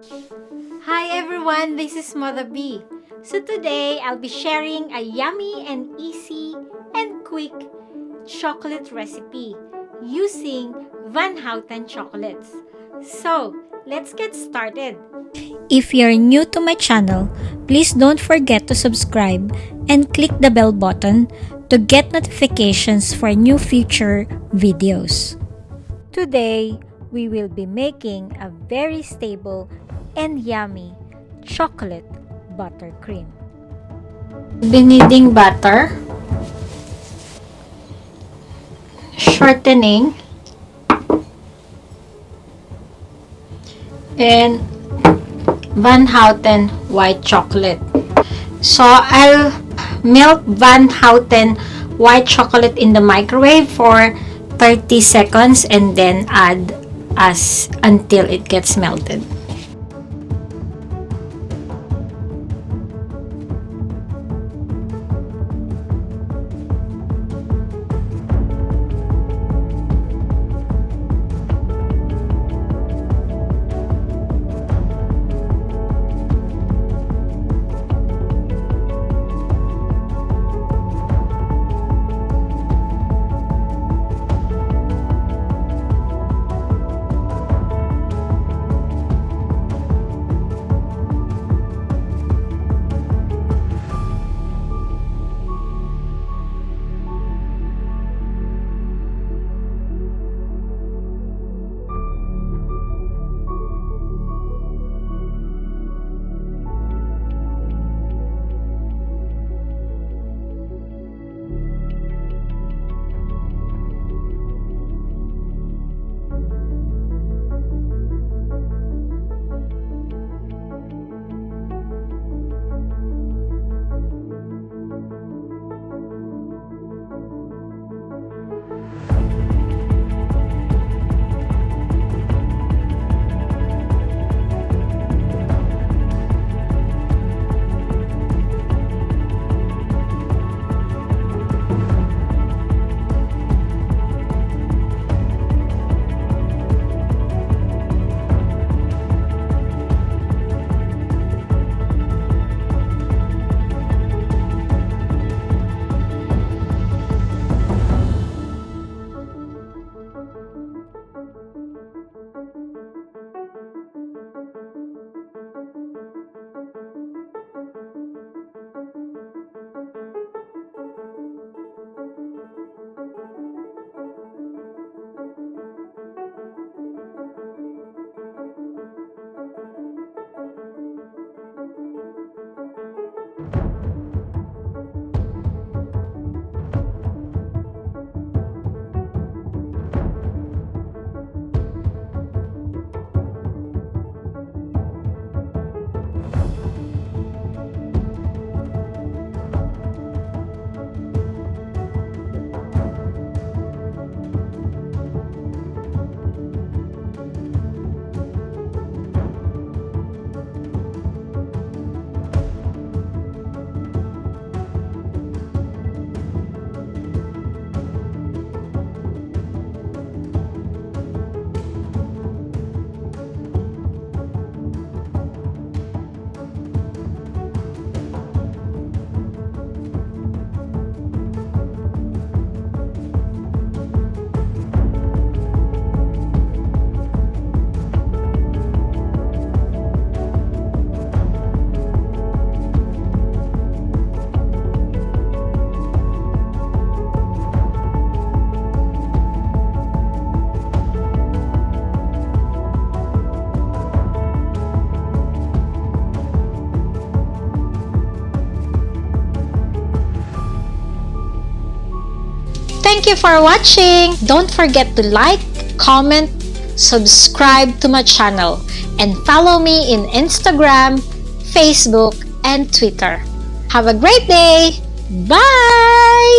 Hi everyone, this is MotherBee. So today I'll be sharing a yummy and easy and quick chocolate recipe using Van Houten chocolates. So let's get started. If you're new to my channel, please don't forget to subscribe and click the bell button to get notifications for new future videos. Today we will be making a very stable and yummy chocolate buttercream. Be kneading butter, shortening, and Van Houten white chocolate. So I'll melt Van Houten white chocolate in the microwave for 30 seconds and then add until it gets melted. Thank you for watching! Don't forget to like, comment, subscribe to my channel, and follow me in Instagram, Facebook, and Twitter. Have a great day! Bye!